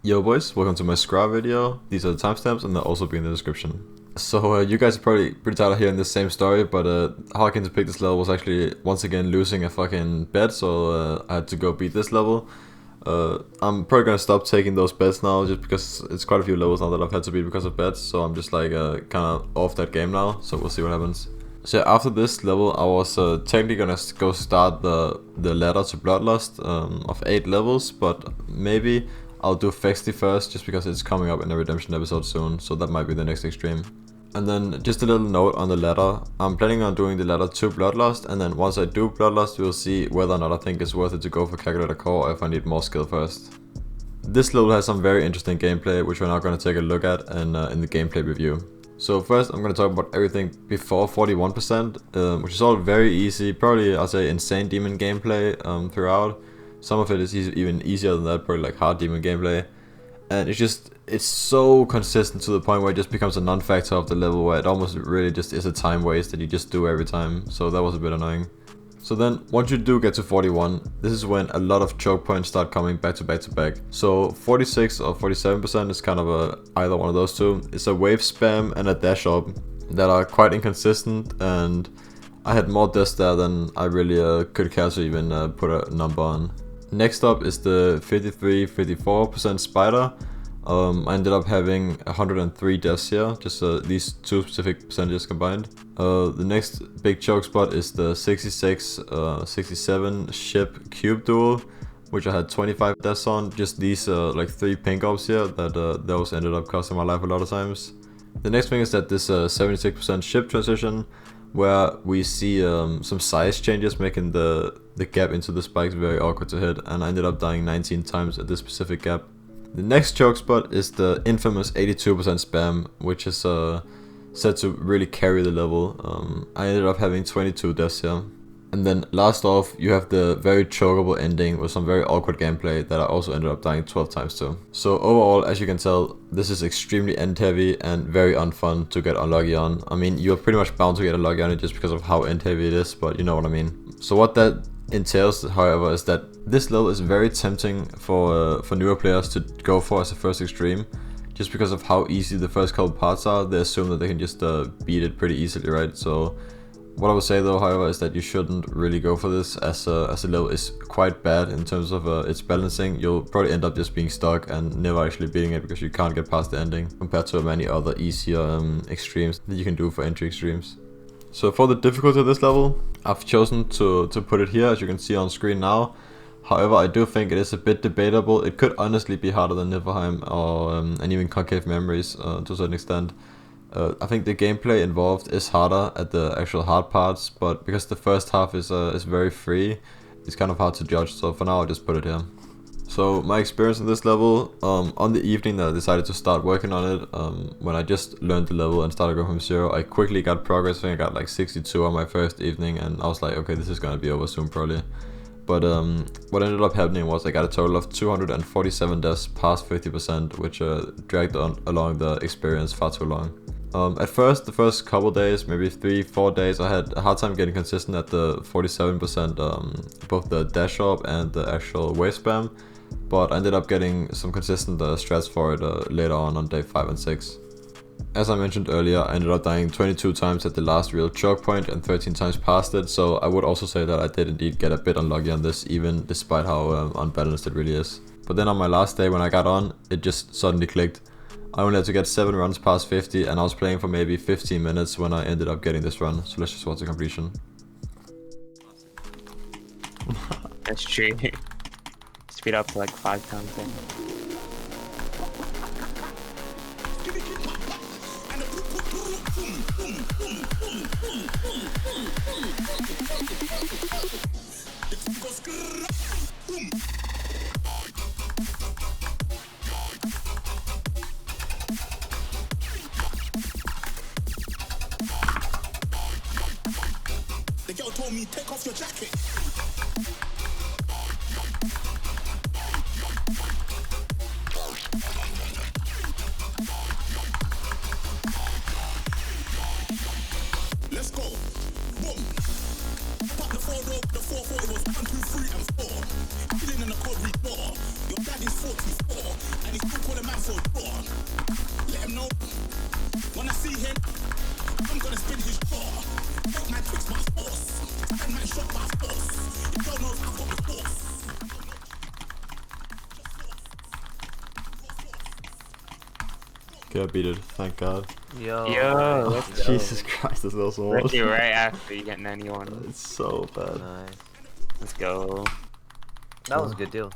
Yo boys, welcome to my Skrrah video. These are the timestamps and they'll also be in the description. So you guys are probably pretty tired of hearing the same story, but how I came to pick this level was actually once again losing a fucking bet, so I had to go beat this level. I'm probably gonna stop taking those bets now just because it's quite a few levels now that I've had to beat because of bets, so I'm just like kind of off that game now, so we'll see what happens. So yeah, after this level I was technically gonna go start the ladder to Bloodlust of 8 levels, but maybe I'll do Fexty first just because it's coming up in a redemption episode soon, so that might be the next extreme. And then just a little note on the ladder, I'm planning on doing the ladder to Bloodlust, and then once I do Bloodlust we'll see whether or not I think it's worth it to go for Calculator Core or if I need more skill first. This level has some very interesting gameplay which we're now going to take a look at in the gameplay review. So first I'm going to talk about everything before 41%, which is all very easy, probably I'll say insane demon gameplay throughout. Some of it is even easier than that, probably like hard demon gameplay. And it's so consistent to the point where it just becomes a non-factor of the level, where it almost really just is a time waste that you just do every time. So that was a bit annoying. So then once you do get to 41, this is when a lot of choke points start coming back to back to back. So 46 or 47% is kind of either one of those two. It's a wave spam and a dash up that are quite inconsistent, and I had more deaths there than I really could care to even put a number on. Next up is the 53-54% spider. I ended up having 103 deaths here, just these two specific percentages combined. The next big choke spot is the 66-67 ship cube duel, which I had 25 deaths on. Just these like 3 pink ops here that those ended up costing my life a lot of times. The next thing is that this 76% ship transition, where we see some size changes making the gap into the spikes very awkward to hit, and I ended up dying 19 times at this specific gap. The next choke spot is the infamous 82% spam, which is said to really carry the level. I ended up having 22 deaths here. And then last off, you have the very chokeable ending with some very awkward gameplay that I also ended up dying 12 times to. So overall, as you can tell, this is extremely end heavy and very unfun to get unlucky on. I mean, you're pretty much bound to get unlucky on it just because of how end heavy it is, but you know what I mean. So what that entails, however, is that this level is very tempting for newer players to go for as a first extreme. Just because of how easy the first couple parts are, they assume that they can just beat it pretty easily, right? So what I would say though, however, is that you shouldn't really go for this, as the level is quite bad in terms of its balancing. You'll probably end up just being stuck and never actually beating it because you can't get past the ending, compared to many other easier extremes that you can do for entry extremes. So for the difficulty of this level, I've chosen to put it here, as you can see on screen now. However, I do think it is a bit debatable. It could honestly be harder than Niflheim or and even Concave Memories to a certain extent. I think the gameplay involved is harder at the actual hard parts, but because the first half is very free, it's kind of hard to judge, so for now I'll just put it here. So my experience in this level, on the evening that I decided to start working on it, when I just learned the level and started going from 0, I quickly got progress. I think I got like 62 on my first evening, and I was like, okay, this is gonna be over soon probably. But what ended up happening was I got a total of 247 deaths past 50%, which dragged along the experience far too long. At first, the first couple days, maybe 3-4 days, I had a hard time getting consistent at the 47%, both the dash up and the actual wave spam, but I ended up getting some consistent strats for it later on day 5 and 6. As I mentioned earlier, I ended up dying 22 times at the last real choke point and 13 times past it, so I would also say that I did indeed get a bit unlucky on this, even despite how unbalanced it really is. But then on my last day when I got on, it just suddenly clicked. I only had to get 7 runs past 50, and I was playing for maybe 15 minutes when I ended up getting this run, so let's just watch the completion. That's true. Speed up to like 5 times then. The girl told me, take off your jacket. Let's go. Boom. Pop the 4 rope, the 440 was 1, 2, 3 and 4. Feeling in the code we 4. Your dad is 44. And he's still calling man for a draw. Let him know. When I see him, I'm gonna spin his jaw. Take my tricks by force. And man shot by force. You don't know if I've got the force. Okay, I beat it. Thank God. Yo, let's go. Jesus Christ, this was so Literally right after you get 91. It's so bad. Nice. Let's go. That was a good deal.